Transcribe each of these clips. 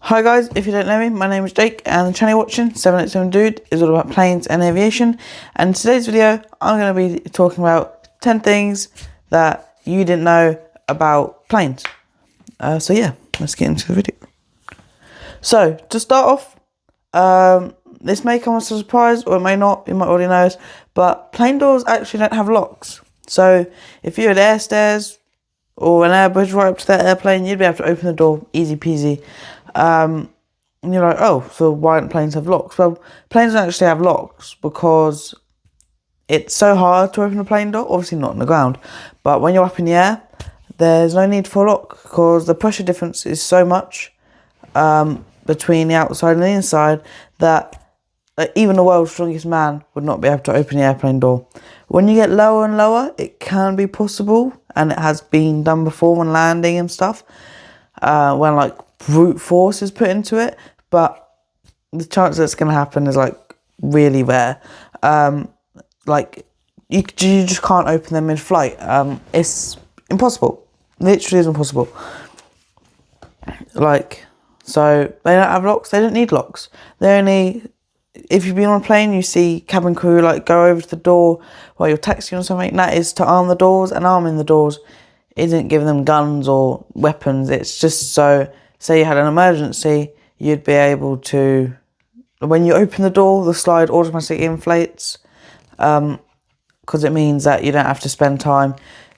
Hi guys, if you don't know me, my name is Jake and the channel you're watching, 787 Dude, is all about planes and aviation. And in today's video, I'm going to be talking about 10 things that you didn't know about planes. So yeah, let's get into the video. So, to start off, this may come as a surprise or it may not, you might already know this, but plane doors actually don't have locks. So, if you're at air stairs or an air bridge right up to that airplane, you'd be able to open the door easy peasy. And you're like, oh, so why don't planes have locks? Well, planes don't actually have locks because it's so hard to open a plane door. Obviously not on the ground, but when you're up in the air, there's no need for a lock because the pressure difference is so much between the outside and the inside that even the world's strongest man would not be able to open the airplane door. When you get lower and lower, it can be possible, and it has been done before when landing and stuff, when like brute force is put into it, but the chance that it's going to happen is like really rare. Like you just can't open them mid-flight. It's impossible. Literally is impossible. Like, so they don't have locks. They don't need locks. They only, if you've been on a plane, you see cabin crew like go over to the door while you're taxiing or something. That is to arm the doors, and arming the doors isn't giving them guns or weapons. It's just so, say you had an emergency, you'd be able to, when you open the door, the slide automatically inflates, because it means that you don't have to spend time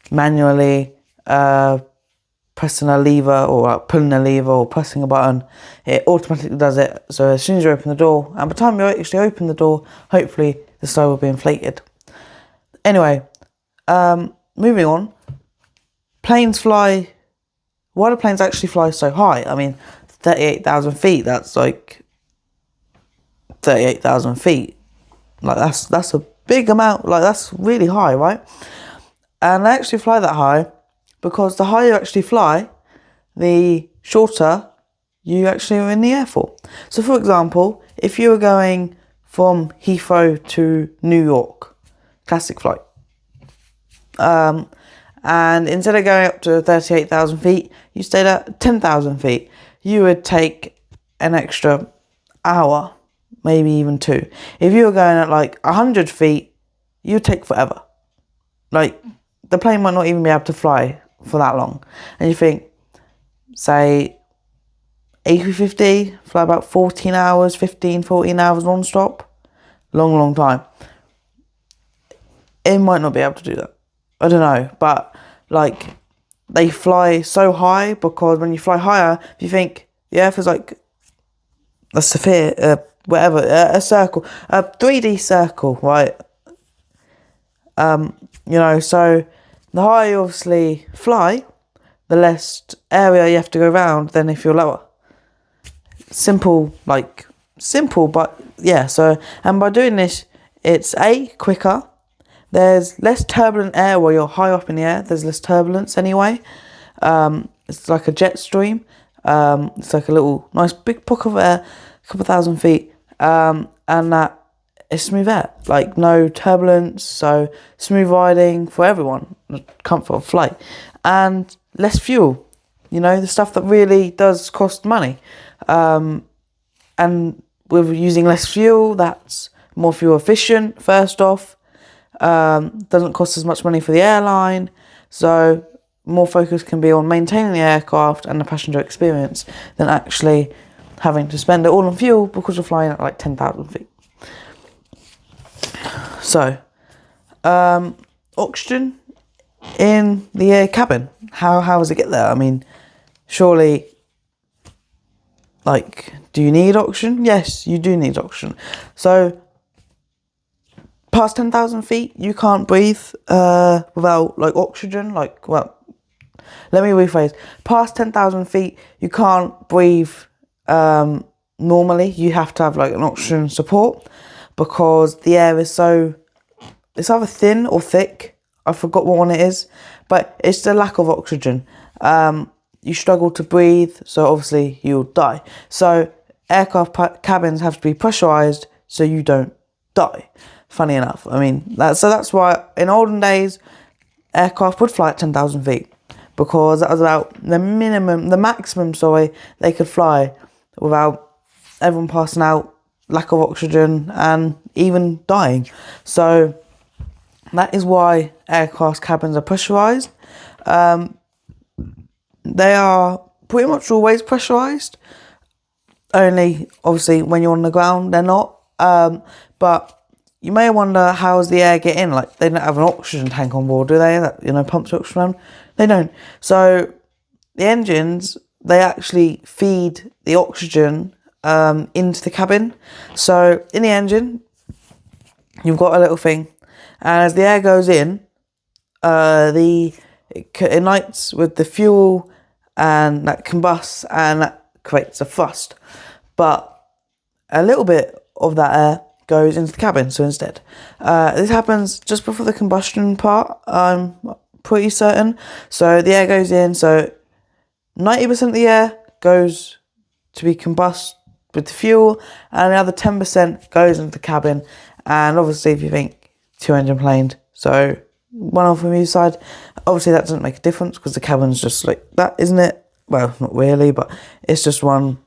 manually pressing a lever or pulling a lever or pressing a button. It automatically does it. So as soon as you open the door, and by the time you actually open the door, hopefully the slide will be inflated. Anyway, moving on. Planes fly. Why do planes actually fly so high? I mean, 38,000 feet. That's like 38,000 feet. Like that's a big amount. Like that's really high, right? And they actually fly that high because the higher you actually fly, the shorter you actually are in the air for. So, for example, if you were going from Heathrow to New York, classic flight. And instead of going up to 38,000 feet, you stayed at 10,000 feet. You would take an extra hour, maybe even 2. If you were going at like 100 feet, you'd take forever. Like, the plane might not even be able to fly for that long. And you think, say, A350, fly about 14 hours non-stop. Long time. It might not be able to do that. I don't know, but like they fly so high because when you fly higher, if you think the Earth is like a sphere, a circle, a 3D circle, right? So the higher you obviously fly, the less area you have to go around than if you're lower. Simple, but yeah. So, and by doing this, it's quicker. There's less turbulent air while you're high up in the air. There's less turbulence anyway. It's like a jet stream. It's like a little nice big pocket of air, a couple thousand feet. And that is smooth air. Like no turbulence, so smooth riding for everyone. Comfort of flight. And less fuel. You know, the stuff that really does cost money. And with using less fuel, that's more fuel efficient, first off. Doesn't cost as much money for the airline, so more focus can be on maintaining the aircraft and the passenger experience than actually having to spend it all on fuel because you're flying at like 10,000 feet. So, oxygen in the cabin. How does it get there? I mean, surely, like, do you need oxygen? Yes, you do need oxygen. So, past 10,000 feet, you can't breathe without like oxygen. Like, well, let me rephrase. Past 10,000 feet, you can't breathe normally. You have to have like an oxygen support because the air is so, it's either thin or thick. I forgot what one it is, but it's the lack of oxygen. You struggle to breathe, so obviously you'll die. So aircraft cabins have to be pressurized so you don't die. Funny enough, I mean, that's why in olden days, aircraft would fly at 10,000 feet because that was about the maximum, they could fly without everyone passing out, lack of oxygen, and even dying. So that is why aircraft cabins are pressurized. They are pretty much always pressurized. Only, obviously, when you're on the ground, they're not. But you may wonder, how does the air get in? Like, they don't have an oxygen tank on board, do they? That, pumps oxygen around? They don't. So the engines, they actually feed the oxygen into the cabin. So in the engine, you've got a little thing, and as the air goes in, it ignites with the fuel, and that combusts, and that creates a thrust. But a little bit of that air goes into the cabin. So instead, this happens just before the combustion part, I'm pretty certain. So the air goes in, so 90% of the air goes to be combust with the fuel, and the other 10% goes into the cabin. And obviously, if you think two-engine plane, so one off from each side, obviously that doesn't make a difference because the cabin's just like that, isn't it? Well, not really, but it's just one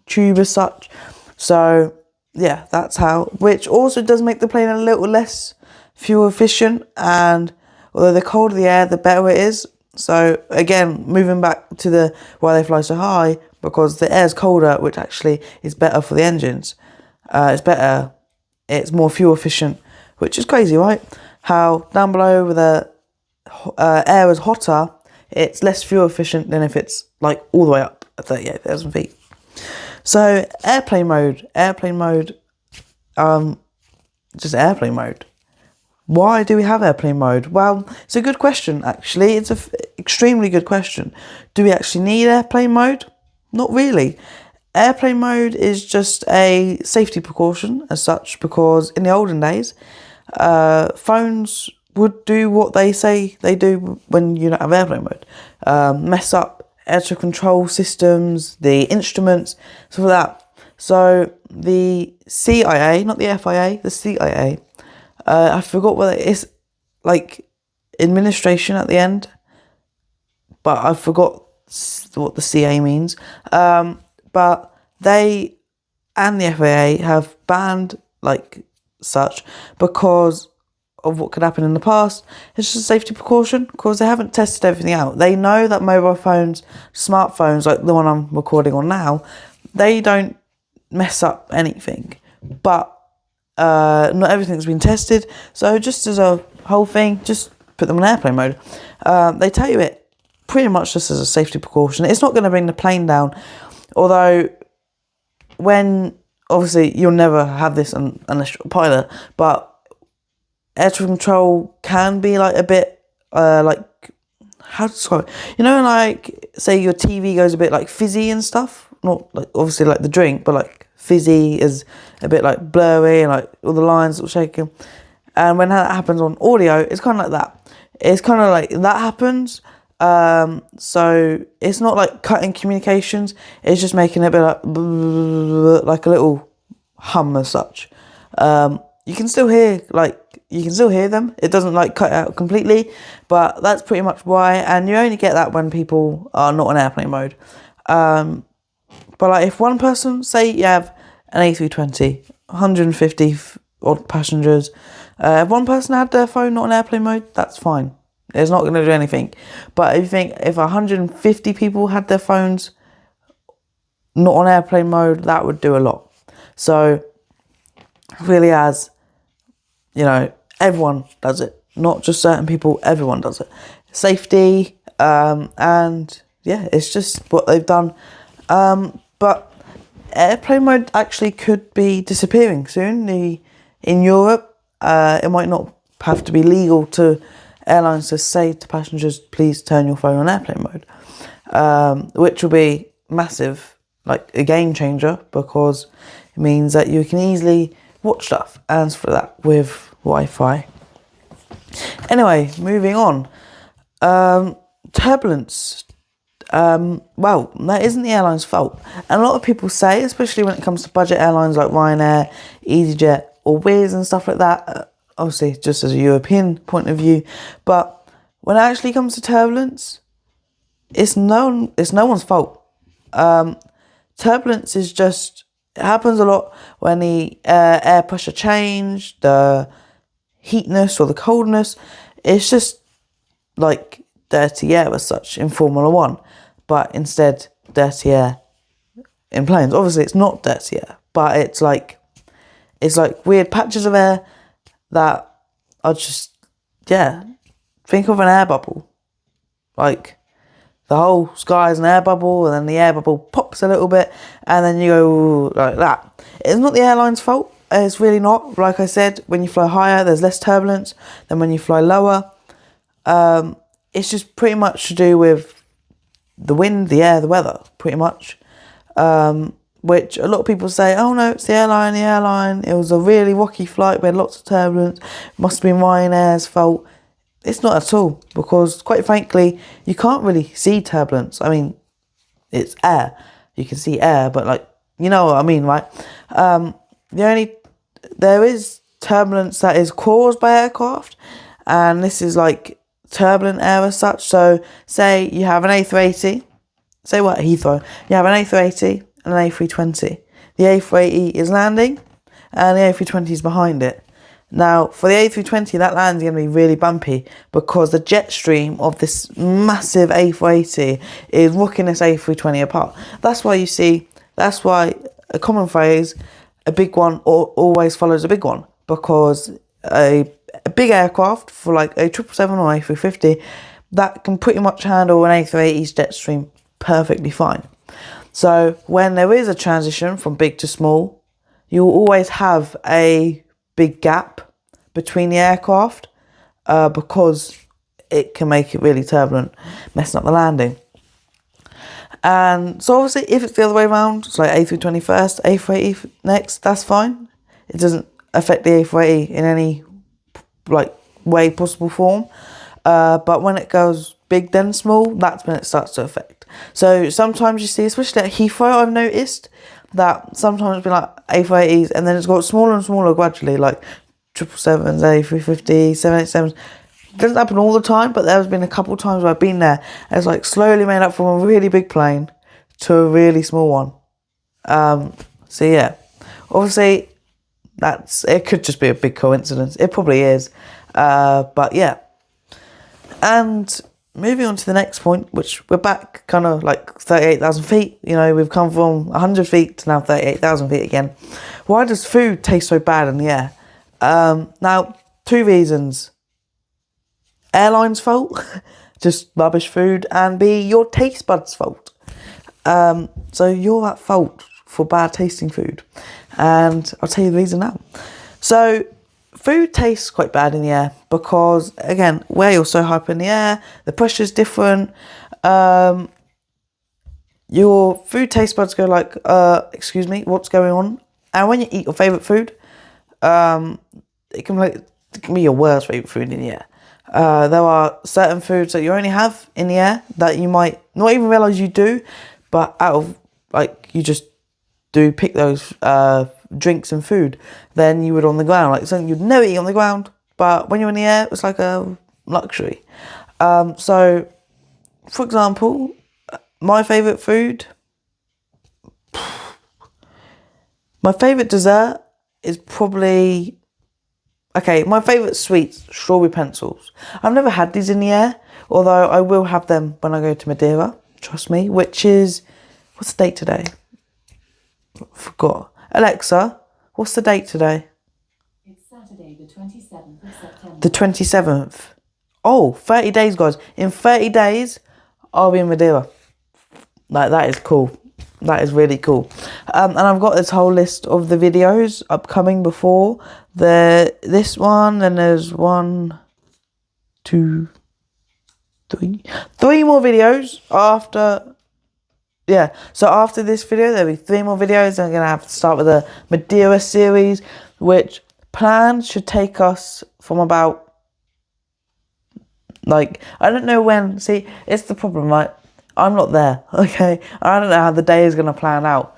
tube as such. So yeah, that's how, which also does make the plane a little less fuel efficient, and although the colder the air, the better it is. So again, moving back to why they fly so high, because the air's colder, which actually is better for the engines. It's more fuel efficient, which is crazy, right? How down below where the air is hotter, it's less fuel efficient than if it's like all the way up at 38,000 feet. So airplane mode, just airplane mode. Why do we have airplane mode? Well, it's a good question, actually. It's an extremely good question. Do we actually need airplane mode? Not really. Airplane mode is just a safety precaution as such, because in the olden days, phones would do what they say they do when you don't have airplane mode. Mess up air traffic control systems, the instruments, stuff like that. So the CIA, not the FIA, the CIA, I forgot what it is, like administration at the end, but I forgot what the CA means. But they and the FAA have banned like such because of what could happen in the past. It's just a safety precaution because they haven't tested everything out. They know that mobile phones, smartphones like the one I'm recording on now, they don't mess up anything, but not everything's been tested. So just as a whole thing, just put them on airplane mode. They tell you it pretty much just as a safety precaution. It's not going to bring the plane down, although when obviously you'll never have this unless you're a pilot, but air traffic control can be like a bit like, how to describe it? You know, like say your TV goes a bit like fizzy and stuff, not like obviously like the drink, but like fizzy is a bit like blurry and like all the lines are shaking. And when that happens on audio, it's kind of like that. It's kind of like that happens. So it's not like cutting communications. It's just making it a bit like a little hum as such. You can still hear them. It doesn't like cut out completely, but that's pretty much why. And you only get that when people are not on airplane mode. But like if one person, say you have an A320, 150 odd passengers, if one person had their phone not on airplane mode, that's fine. It's not going to do anything. But if 150 people had their phones not on airplane mode, that would do a lot. So really, as you know, everyone does it, not just certain people. Everyone does it. Safety, and yeah, it's just what they've done. But airplane mode actually could be disappearing soon. In Europe, it might not have to be legal to airlines to say to passengers, please turn your phone on airplane mode, which will be massive, like a game changer, because it means that you can easily watch stuff and for that with Wi-Fi. Anyway, moving on. Turbulence. Well, that isn't the airline's fault. And a lot of people say, especially when it comes to budget airlines like Ryanair, EasyJet or Wizz and stuff like that, obviously just as a European point of view, but when it actually comes to turbulence, it's no one's fault. turbulence is just, it happens a lot when the air pressure change, the heatness or the coldness. It's just like dirty air as such in Formula One, but instead dirty air in planes. Obviously it's not dirty air, but it's like weird patches of air that are just, yeah, think of an air bubble. Like the whole sky is an air bubble, and then the air bubble pops a little bit, and then you go like that. It's not the airline's fault. It's really not. Like I said, when you fly higher, there's less turbulence than when you fly lower. It's just pretty much to do with the wind, the air, the weather, pretty much. Which a lot of people say, oh no, it's the airline. It was a really rocky flight, we had lots of turbulence. Must have been Ryanair's fault. It's not at all, because quite frankly, you can't really see turbulence. I mean, it's air. You can see air, but like, you know what I mean, right? There is turbulence that is caused by aircraft, and this is like turbulent air as such. So say you have an A380, say what, Heathrow, you have an A380 and an A320. The A380 is landing and the A320 is behind it. Now, for the A320, that landing is going to be really bumpy because the jet stream of this massive A380 is rocking this A320 apart. That's why a common phrase, a big one always follows a big one, because a big aircraft for like a 777 or A350, that can pretty much handle an A380's jet stream perfectly fine. So when there is a transition from big to small, you'll always have a big gap between the aircraft because it can make it really turbulent, messing up the landing. And so obviously if it's the other way around, it's like A320 first, A380 next, that's fine. It doesn't affect the A380 in any like way possible form. But when it goes big then small, that's when it starts to affect. So sometimes you see, especially at Heathrow, I've noticed that sometimes it's been like A380s and then it's got smaller and smaller gradually, like 777s, A350s, 787s. It doesn't happen all the time, but there's been a couple of times where I've been there and it's like slowly made up from a really big plane to a really small one. So yeah, obviously it could just be a big coincidence. It probably is. But yeah. And moving on to the next point, which we're back kind of like 38,000 feet. You know, we've come from 100 feet to now 38,000 feet again. Why does food taste so bad in the air? Now, two reasons. Airline's fault, just rubbish food, and B, your taste buds' fault. So you're at fault for bad tasting food. And I'll tell you the reason now. So food tastes quite bad in the air because, again, where you're so high up in the air, the pressure's different. Your food taste buds go like, excuse me, what's going on? And when you eat your favourite food, it can be your worst favourite food in the air. There are certain foods that you only have in the air that you might not even realise you do, but out of, like, you just do pick those drinks and food than you would on the ground, like something you'd never eat on the ground, but when you're in the air it's like a luxury. So for example, my favourite food, my favourite dessert is probably, okay, my favourite sweets, strawberry pencils. I've never had these in the air, although I will have them when I go to Madeira, trust me, which is, what's the date today? Forgot. Alexa, what's the date today? It's Saturday, the 27th of September. The 27th. Oh, 30 days, guys. In 30 days, I'll be in Madeira. Like, that is cool. That is really cool. And I've got this whole list of the videos upcoming before this one. Then there's 1, 2, 3. 3 more videos after. Yeah, so after this video, there'll be 3 more videos. I'm going to have to start with a Madeira series, which planned should take us from about, like, I don't know when. See, it's the problem, right? I'm not there, okay? I don't know how the day is going to plan out.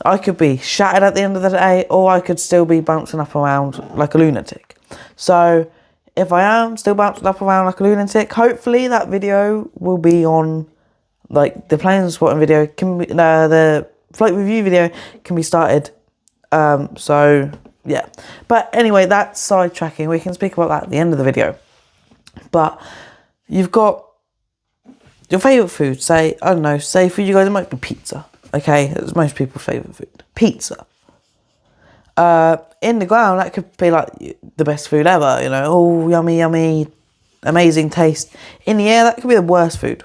I could be shattered at the end of the day, or I could still be bouncing up around like a lunatic. So, if I am still bouncing up around like a lunatic, hopefully that video will be on, like, the plane spotting video, the flight review video can be started. So yeah, but anyway, that's sidetracking. We can speak about that at the end of the video. But you've got your favourite food. Say, I don't know, say for you guys it might be pizza. Okay, it's most people's favourite food. Pizza. In the ground, that could be like the best food ever, you know, oh, yummy, yummy, amazing taste. In the air, that could be the worst food,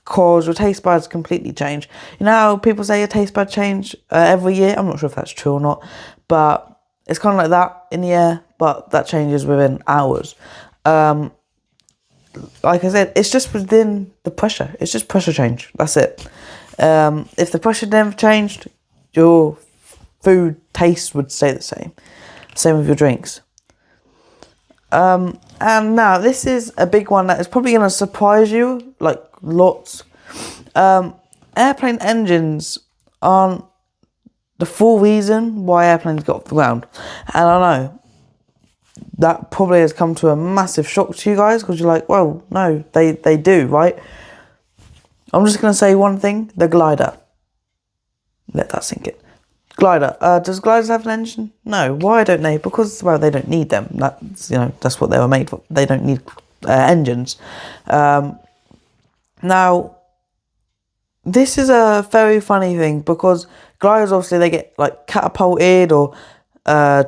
because your taste buds completely change. You know how people say your taste buds change every year? I'm not sure if that's true or not, but it's kind of like that in the air, but that changes within hours. Like I said, it's just within the pressure. It's just pressure change. That's it. If the pressure never changed, your food taste would stay the same. Same with your drinks. And now this is a big one that is probably going to surprise you, like lots. Airplane engines aren't the full reason why airplanes got off the ground. And I know that probably has come to a massive shock to you guys, because you're like, well, no, they do, right? I'm just going to say one thing, the glider. Let that sink in. Glider. Does gliders have an engine? No. Why don't they? Because, well, they don't need them. That's, you know, that's what they were made for. They don't need engines. Now, this is a very funny thing, because gliders, obviously, they get like catapulted or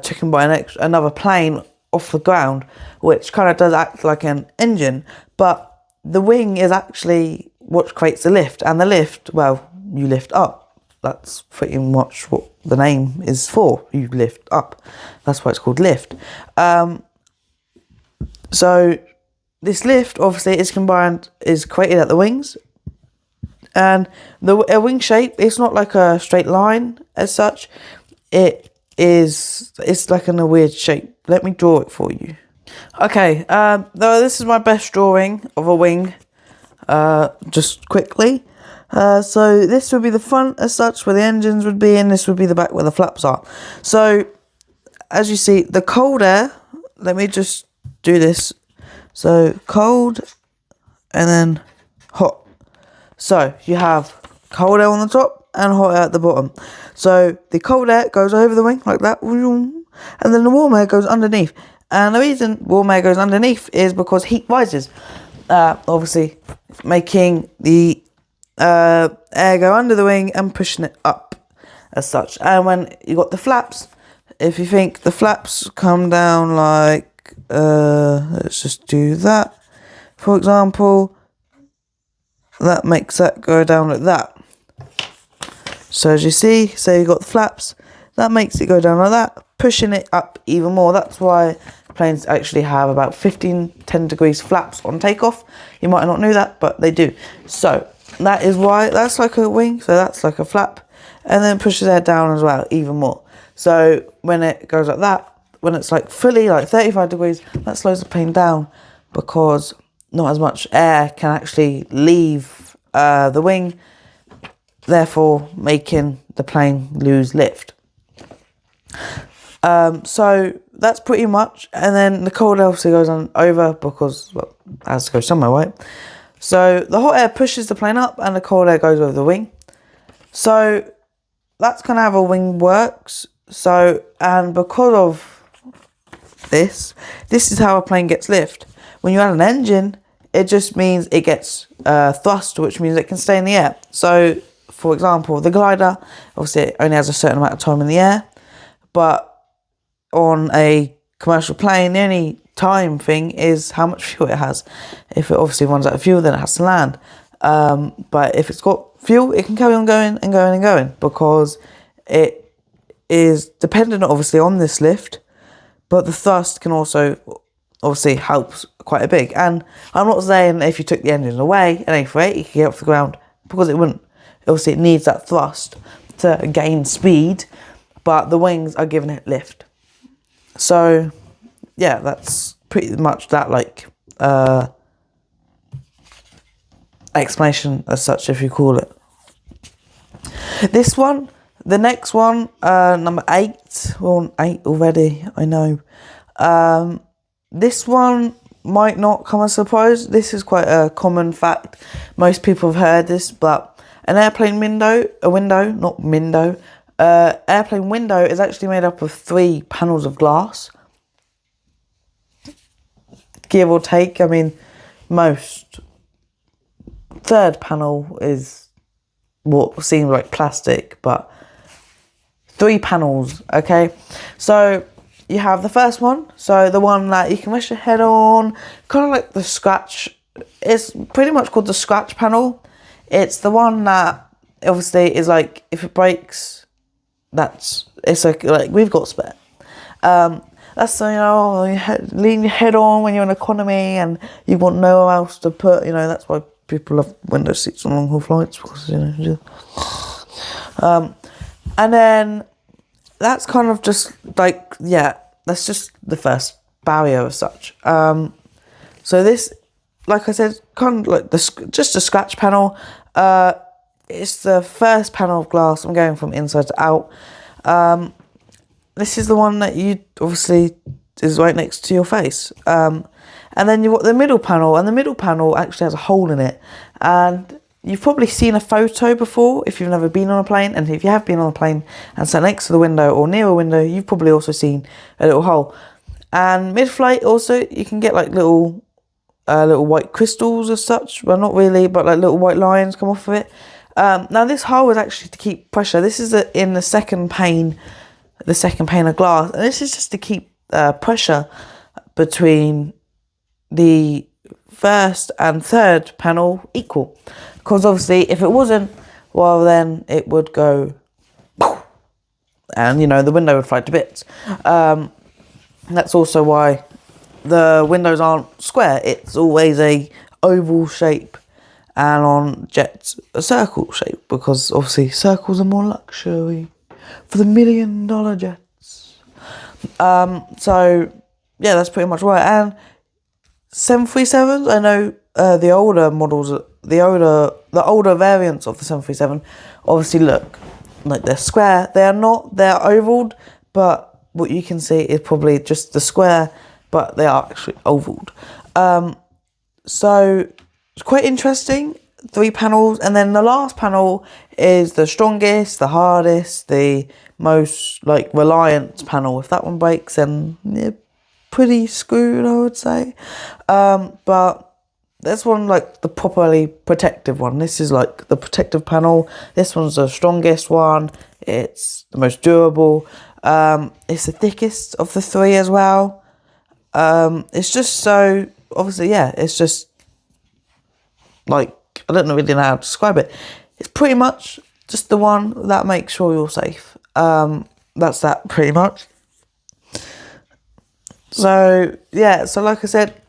taken by another plane off the ground, which kind of does act like an engine. But the wing is actually what creates the lift, and the lift, well, you lift up. That's pretty much what the name is for. You lift up. That's why it's called lift. So this lift, obviously, is created at the wings. And a wing shape, it's not like a straight line as such. It's like in a weird shape. Let me draw it for you. Okay, this is my best drawing of a wing. Just quickly. So this would be the front as such, where the engines would be, and this would be the back where the flaps are. So as you see, the cold air, let me just do this. So cold and then hot. So you have cold air on the top and hot air at the bottom. So the cold air goes over the wing like that, and then the warm air goes underneath. And the reason warm air goes underneath is because heat rises, obviously making the air go under the wing and pushing it up as such. And when you got the flaps, if you think the flaps come down like, let's just do that, for example, that makes that go down like that. So as you see, say you got the flaps, that makes it go down like that, pushing it up even more. That's why planes actually have about 10 degrees flaps on takeoff. You might not know that, but they do. So that is why that's like a wing, so that's like a flap, and then pushes air down as well, even more. So when it goes like that, when it's like fully like 35 degrees, that slows the plane down, because not as much air can actually leave the wing, therefore making the plane lose lift. So that's pretty much, and then the cold air obviously goes on over, because, well, it has to go somewhere, right? So the hot air pushes the plane up and the cold air goes over the wing. So that's kind of how a wing works. So, and because of this is how a plane gets lift. When you add an engine, it just means it gets thrust, which means it can stay in the air. So, for example, the glider, obviously it only has a certain amount of time in the air, but on a commercial plane, the only time thing is how much fuel it has. If it obviously runs out of fuel, then it has to land. But if it's got fuel, it can carry on going and going and going, because it is dependent obviously on this lift, but the thrust can also obviously help quite a big. And I'm not saying if you took the engine away, an A380 could get off the ground, because it wouldn't. Obviously it needs that thrust to gain speed, but the wings are giving it lift. So yeah, that's pretty much that, like, explanation as such, if you call it. This one, the next one, number 8, we're on 8 already, I know. This one might not come as a surprise. This is quite a common fact. Most people have heard this, but An airplane window, airplane window is actually made up of 3 panels of glass. Give or take, I mean, most. Third panel is what seems like plastic, but 3 panels, okay? So you have the first one, so the one that you can rest your head on, kind of like the scratch. It's pretty much called the scratch panel. It's the one that obviously is like, if it breaks, it's like we've got spare. That's, you know, lean your head on when you're in economy and you want nowhere else to put, you know, that's why people love window seats on long haul flights, because, you know, and then that's kind of just like, yeah, that's just the first barrier as such. So this, like I said, kind of like just a scratch panel. It's the first panel of glass. I'm going from inside to out. This is the one that you obviously is right next to your face. And then you've got the middle panel, and the middle panel actually has a hole in it. And you've probably seen a photo before if you've never been on a plane. And if you have been on a plane and sat next to the window or near a window, you've probably also seen a little hole. And mid-flight also, you can get like little white crystals as such. Well, not really, but like little white lines come off of it. Now this hole is actually to keep pressure. This is in the second pane of glass, and this is just to keep pressure between the first and third panel equal. Because obviously, if it wasn't, well, then it would go, and you know the window would fly to bits. That's also why the windows aren't square. It's always a oval shape, and on jets a circle shape, because obviously circles are more luxury for the $1 million jets. So yeah, that's pretty much right. And 737s, I know the older models, the older variants of the 737 obviously look like they're square. They are not, they're ovaled, but what you can see is probably just the square, but they are actually ovaled. So it's quite interesting. 3 panels, and then the last panel is the strongest, the hardest, the most like reliant panel. If that one breaks, then you're pretty screwed, I would say. But this one, like the properly protective one. This is like the protective panel. This one's the strongest one. It's the most durable. It's the thickest of the 3 as well. It's just so obviously, yeah. It's just like, I don't really know how to describe it. It's pretty much just the one that makes sure you're safe. That's that pretty much. So yeah, so like I said,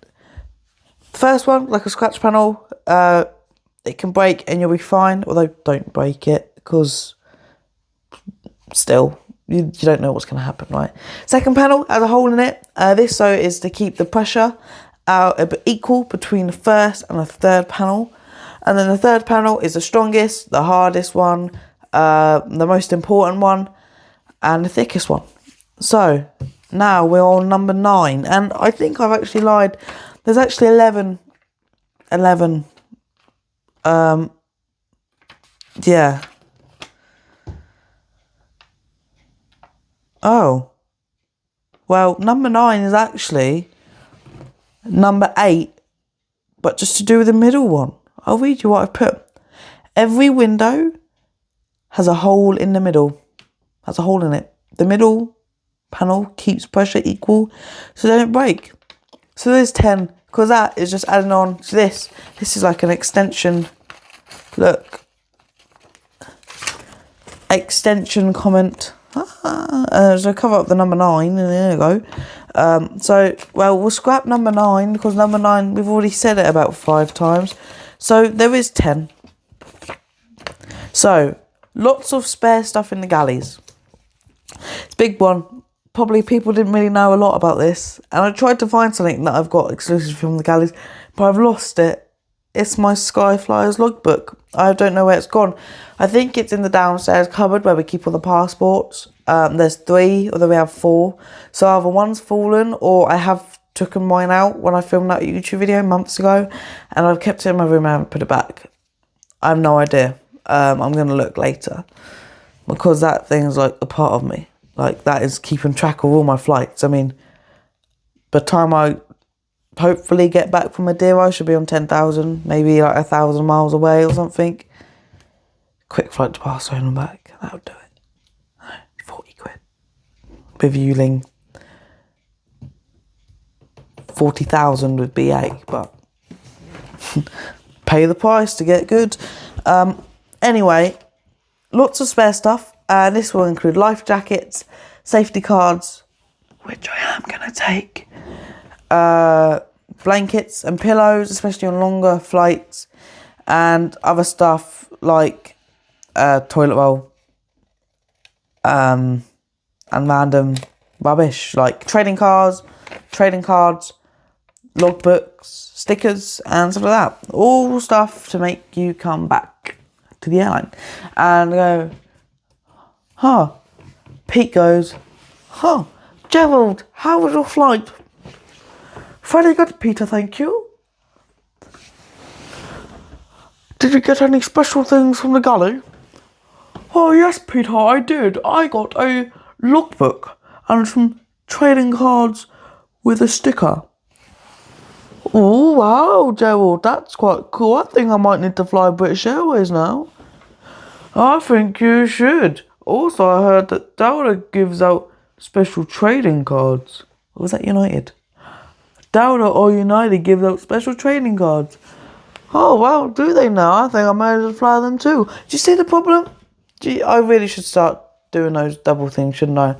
the first one, like a scratch panel, it can break and you'll be fine. Although don't break it, because still you don't know what's going to happen, right? Second panel has a hole in it. This so is to keep the pressure equal between the first and the third panel. And then the third panel is the strongest, the hardest one, the most important one, and the thickest one. So now we're on number 9, and I think I've actually lied. There's actually 11. Yeah. Oh. Well, number 9 is actually number 8, but just to do with the middle one. I'll read you what I've put. Every window has a hole in the middle. Has a hole in it. The middle panel keeps pressure equal so they don't break. So there's 10, because that is just adding on to this. This is like an extension. Look. Extension comment. So cover up the number 9, and there you go. So, well, we'll scrap number 9, because number 9, we've already said it about 5 times. So there is 10. So lots of spare stuff in the galleys. It's a big one. Probably people didn't really know a lot about this, and I tried to find something that I've got exclusive from the galleys, but I've lost it. It's my Skyflyers logbook. I don't know where it's gone. I think it's in the downstairs cupboard where we keep all the passports. There's 3, or we have 4. So either one's fallen, or I have taken mine out when I filmed that YouTube video months ago, and I've kept it in my room and I haven't put it back. I have no idea. I'm going to look later. Because that thing's like a part of me. Like, that is keeping track of all my flights. I mean, by the time I hopefully get back from Madeira, I should be on 10,000, maybe like 1,000 miles away or something. Quick flight to Barcelona and back, that would do it. 40 quid. With Vueling, 40,000 with BA, but pay the price to get good. Anyway, lots of spare stuff. This will include life jackets, safety cards, which I am going to take, blankets and pillows, especially on longer flights, and other stuff like toilet roll, and random rubbish like trading cards, logbooks, stickers, and stuff like that. All stuff to make you come back to the airline and go, huh. Pete goes, huh, Gerald, how was your flight? Very good, Peter, thank you. Did you get any special things from the galley? Oh yes, Peter, I did. I got a logbook and some trading cards with a sticker. Oh wow, Gerald, that's quite cool. I think I might need to fly British Airways now. I think you should. Also, I heard that Dowda gives out special trading cards. Or was that United? Dowda or United gives out special trading cards. Oh, well, do they now? I think I might as well fly them too. Do you see the problem? I really should start doing those double things, shouldn't I?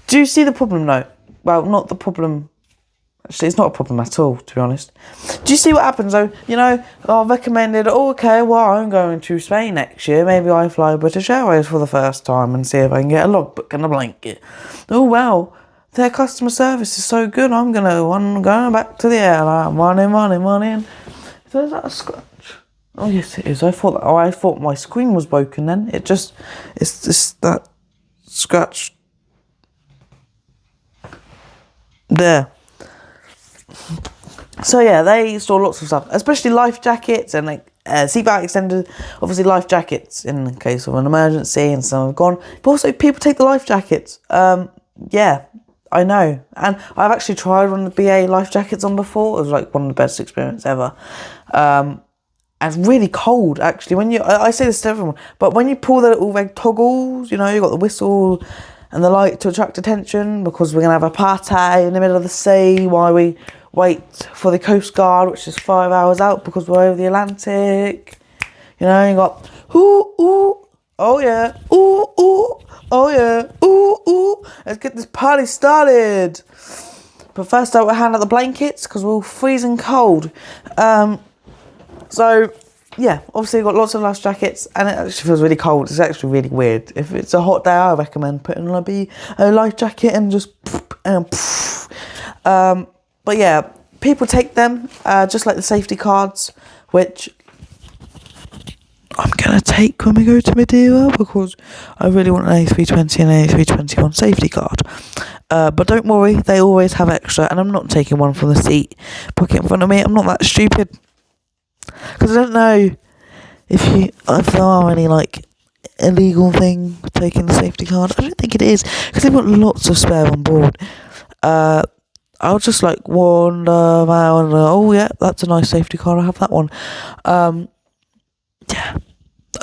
Do you see the problem, though? Well, not the problem. Actually, it's not a problem at all, to be honest. Do you see what happens, though? You know, I recommended, okay, well, I'm going to Spain next year. Maybe I fly British Airways for the first time and see if I can get a logbook and a blanket. Oh, wow. Their customer service is so good. I'm going back to the airline. Money. So is that a scratch? Oh, yes, it is. I thought my screen was broken then. It's just that scratch. There. So yeah, they store lots of stuff, especially life jackets and like seatbelt extenders. Obviously, life jackets in case of an emergency and some have gone. But also, people take the life jackets. Yeah, I know, and I've actually tried one of the BA life jackets on before. It was like one of the best experiences ever. And it's really cold actually. When I say this to everyone, but when you pull the little red toggles, you know, you got the whistle and the light to attract attention because we're gonna have a party in the middle of the sea while we wait for the Coast Guard, which is 5 hours out because we're over the Atlantic. You know, you got ooh, oh yeah, ooh, oh yeah, ooh. Let's get this party started. But first, I will hand out the blankets because we're all freezing cold. So yeah, obviously you've got lots of life jackets and it actually feels really cold. It's actually really weird. If it's a hot day, I recommend putting on a life jacket and just but yeah, people take them, just like the safety cards, which I'm going to take when we go to Madeira because I really want an A320 and A321 safety card. But don't worry, they always have extra, and I'm not taking one from the seat pocket in front of me. I'm not that stupid. Because I don't know if there are any like illegal thing with taking the safety card. I don't think it is, because they've got lots of spare on board. I'll just like wander around and oh yeah, that's a nice safety card, I'll have that one. Yeah,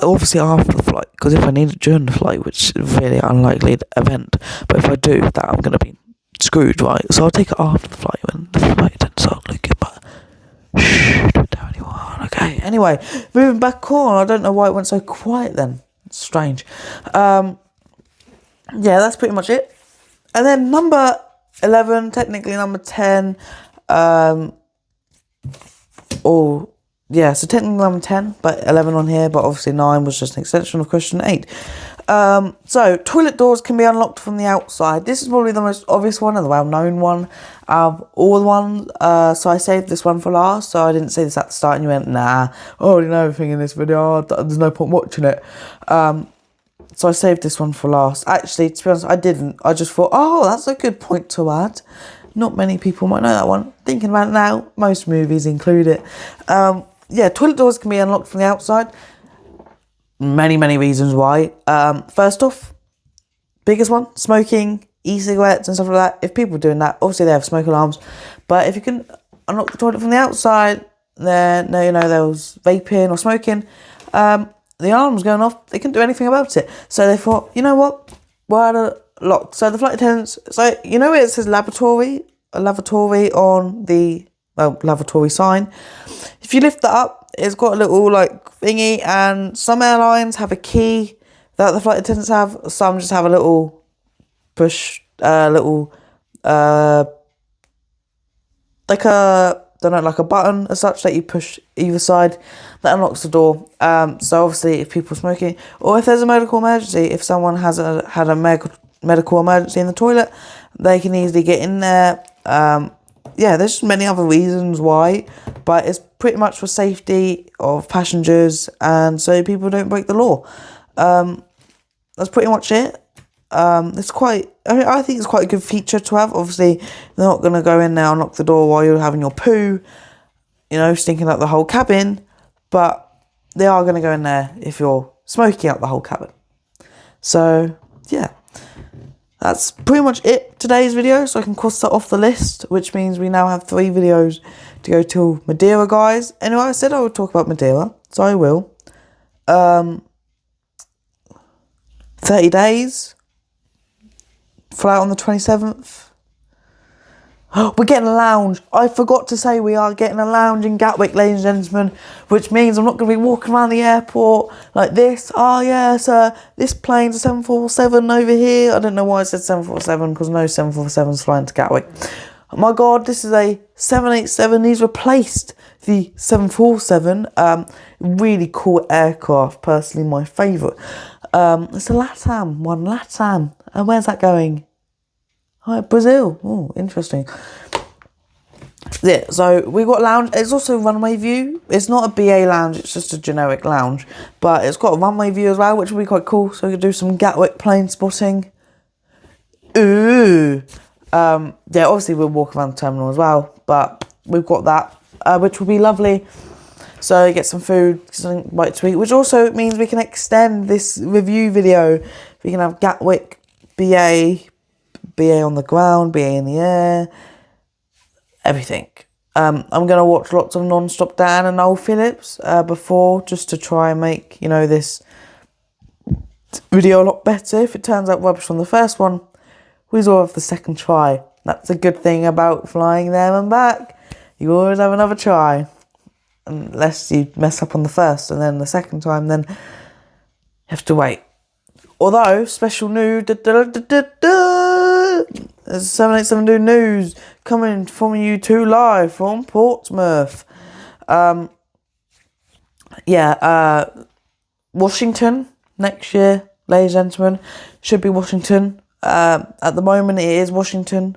obviously after the flight, because if I need it during the flight, which is a really unlikely event, but if I do that, I'm going to be screwed, right? So I'll take it after the flight when the flight attendants start looking, but shh, don't tell anyone, okay? Anyway, moving back on, I don't know why it went so quiet then. It's strange. Yeah, that's pretty much it. And then number 11, technically number 10, so technically number 10, but 11 on here, but obviously 9 was just an extension of question 8. So, toilet doors can be unlocked from the outside. This is probably the most obvious one and the well-known one of all the ones. So I saved this one for last, so I didn't say this at the start and you went, nah, I already know everything in this video, there's no point watching it. So I saved this one for last. Actually, to be honest, I didn't. I just thought, oh, that's a good point to add. Not many people might know that one. Thinking about it now, most movies include it. Yeah, toilet doors can be unlocked from the outside. many reasons why. First off, biggest one, smoking, e-cigarettes and stuff like that. If people are doing that, obviously they have smoke alarms. But if you can unlock the toilet from the outside, then there was vaping or smoking, the alarm was going off. They couldn't do anything about it. So they thought, you know what? We're out of lock. So the flight attendants, so you know where it says lavatory on the lavatory sign. If you lift that up, it's got a little like thingy, and some airlines have a key that the flight attendants have. Some just have a little push, like a button as such that you push either side that unlocks the door. So obviously if people are smoking, or if there's a medical emergency, if someone had a medical emergency in the toilet, they can easily get in there. There's many other reasons why, but it's pretty much for safety of passengers and so people don't break the law. That's pretty much it. I think it's quite a good feature to have. Obviously, they're not going to go in there and knock the door while you're having your poo, stinking up the whole cabin, but they are going to go in there if you're smoking up the whole cabin. So, yeah. That's pretty much it, today's video, so I can cross that off the list, which means we now have 3 videos to go to Madeira, guys. Anyway, I said I would talk about Madeira, so I will. 30 days. Fly out on the 27th. We're getting a lounge. I forgot to say we are getting a lounge in Gatwick, ladies and gentlemen, which means I'm not going to be walking around the airport like this. Oh, yeah, sir, this plane's a 747 over here. I don't know why I said 747, because no 747's flying to Gatwick. Oh my God, this is a 787. He's replaced the 747. Really cool aircraft, personally my favourite. It's a LATAM one, LATAM. And where's that going? Oh, Brazil. Oh, interesting. Yeah, so we got lounge. It's also runway view. It's not a BA lounge, it's just a generic lounge. But it's got a runway view as well, which will be quite cool. So we could do some Gatwick plane spotting. Ooh. Obviously we'll walk around the terminal as well. But we've got that, which will be lovely. So you get some food, something right to eat, which also means we can extend this review video. We can have Gatwick, BA on the ground, BA in the air, everything. I'm going to watch lots of Non-Stop Dan and Noel Phillips before, just to try and make, this video a lot better. If it turns out rubbish on the first one, we will have the second try. That's a good thing about flying there and back. You always have another try. Unless you mess up on the first, and then the second time, then you have to wait. Although, special news, there's 787 Dude news coming from you two live from Portsmouth. Washington next year, ladies and gentlemen, should be Washington. At the moment, it is Washington.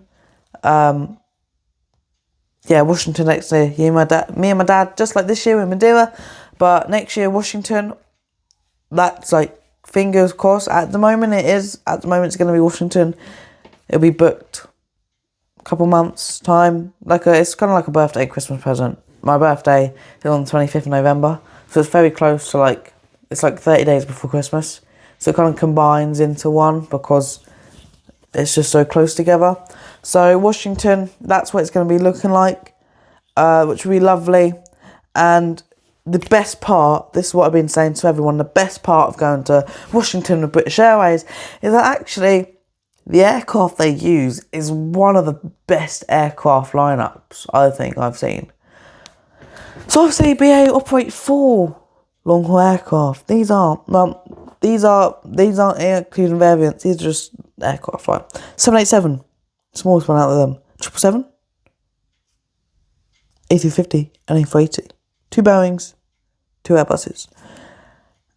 Washington next year. Me and my dad, just like this year with Madeira, but next year Washington. That's like fingers crossed. At the moment, it's going to be Washington. It'll be booked a couple months time. It's kind of like a birthday Christmas present. My birthday is on the 25th of November, so it's very close to it's 30 days before Christmas. So it kind of combines into one because it's just so close together. So Washington, that's what it's going to be looking like, which will be lovely. And the best part, this is what I've been saying to everyone, the best part of going to Washington with British Airways is that actually the aircraft they use is one of the best aircraft lineups I think I've seen. So obviously BA operate 4 long-haul aircraft. These aren't including variants, these are just aircraft, right? 787. Smallest one out of them. 777, A350 and A380. 2 Boeings, 2 Airbuses.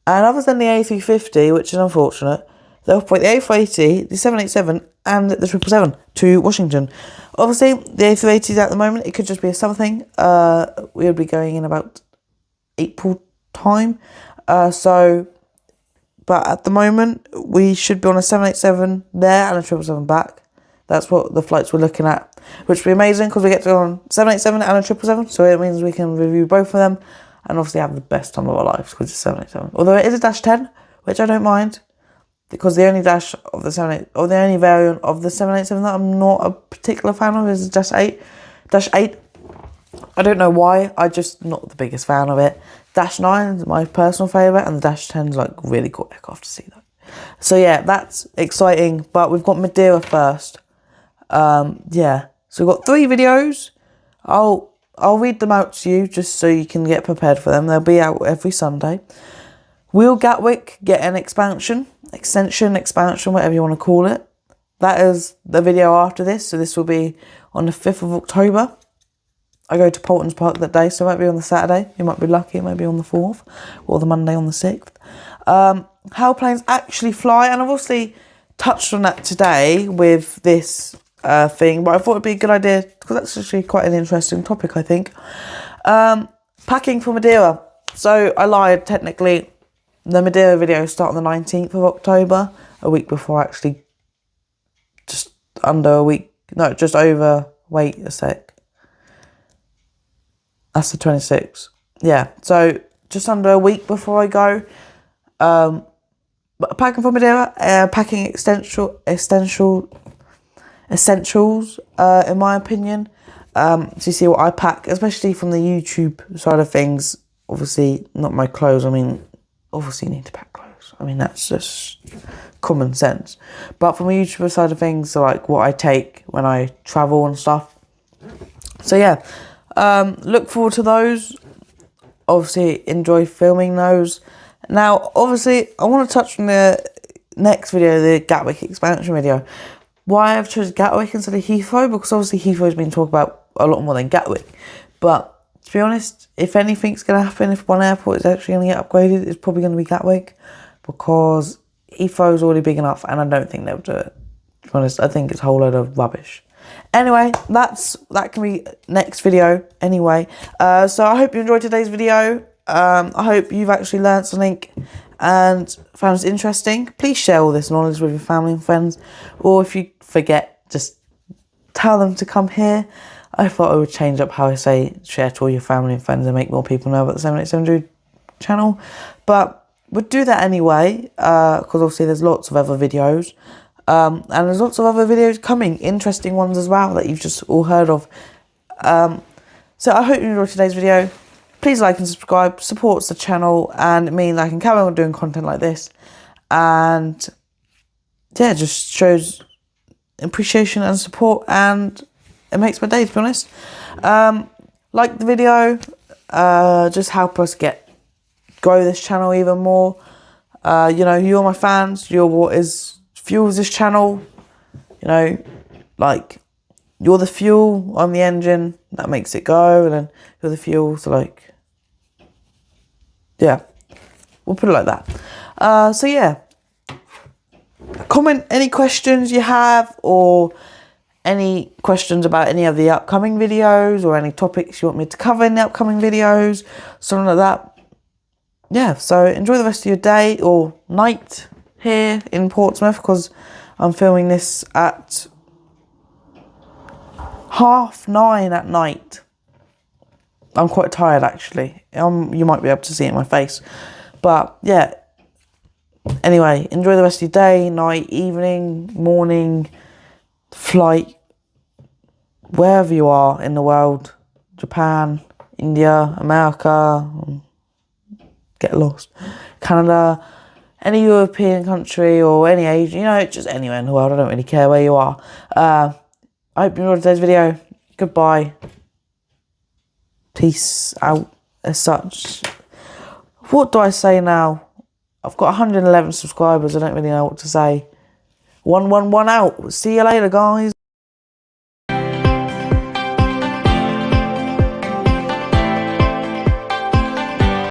And other than the A350, which is unfortunate, they operate the A380, the 787 and the 777 to Washington. Obviously, the A380s at the moment, it could just be a summer thing. We'll be going in about April time. But at the moment, we should be on a 787 there and a 777 back. That's what the flights we're looking at, which will be amazing because we get to go on 787 and a 777, so it means we can review both of them. and obviously have the best time of our lives because it's 787. Although it is a Dash 10, which I don't mind, because the only Dash of the 78, or the only variant of the 787 that I'm not a particular fan of is the Dash 8. Dash 8, I don't know why, I'm just not the biggest fan of it. Dash 9 is my personal favourite, and the Dash 10 is like really cool aircraft to see that. So yeah, that's exciting, but we've got Madeira first. Yeah, so we've got 3 videos. I'll read them out to you just so you can get prepared for them. They'll be out every Sunday. Will Gatwick get an expansion, whatever you want to call it? That is the video after this. So this will be on the 5th of October. I go to Paultons Park that day, so it might be on the Saturday. You might be lucky, it might be on the 4th or the Monday on the 6th. How planes actually fly, and I've obviously touched on that today with this thing, but I thought it'd be a good idea because that's actually quite an interesting topic, I think. Packing for Madeira. So I lied, technically. The Madeira video start on the 19th of October, a week before actually, just under a week, no, just over, wait a sec. That's the 26th. Yeah, so just under a week before I go. But packing for Madeira, packing essentials, in my opinion. So you see what I pack, especially from the YouTube side of things. Obviously, not my clothes. I mean, obviously you need to pack clothes. I mean, that's just common sense. But from a YouTuber side of things, so like what I take when I travel and stuff. So yeah, look forward to those. Obviously, enjoy filming those. Now, obviously, I want to touch on the next video, the Gatwick expansion video. Why I've chosen Gatwick instead of Heathrow, because obviously Heathrow's been talked about a lot more than Gatwick. But to be honest, if anything's going to happen, if one airport is actually going to get upgraded, it's probably going to be Gatwick, because Heathrow's already big enough, and I don't think they'll do it. To be honest, I think it's a whole load of rubbish. Anyway, that can be next video anyway. So I hope you enjoyed today's video. I hope you've actually learned something and found it interesting. Please share all this knowledge with your family and friends, or if you forget, just tell them to come here. I thought I would change up how I say share to all your family and friends and make more people know about the 787 Dude channel, but we'll do that anyway, because obviously there's lots of other videos, and there's lots of other videos coming, interesting ones as well that you've just all heard of. So I hope you enjoyed today's video. Please like and subscribe, supports the channel and it means I can carry on doing content like this, and yeah, just shows appreciation and support, and it makes my day, to be honest. Like the video, just help us grow this channel even more. You know, you're my fans, you're what fuels this channel. You know, like, you're the fuel, I'm the engine that makes it go, and then you're the fuel, so like, yeah, we'll put it like that. So yeah, comment any questions you have, or any questions about any of the upcoming videos, or any topics you want me to cover in the upcoming videos, something like that. Yeah, so enjoy the rest of your day or night here in Portsmouth, because I'm filming this at 9:30 at night. I'm quite tired actually. You might be able to see it in my face. But yeah, anyway, enjoy the rest of your day, night, evening, morning, flight, wherever you are in the world. Japan, India, America, get lost, Canada, any European country or any Asian, you know, just anywhere in the world. I don't really care where you are. I hope you enjoyed today's video. Goodbye. Peace out as such. What do I say now? I've got 111 subscribers. I don't really know what to say. 111 out. See you later, guys.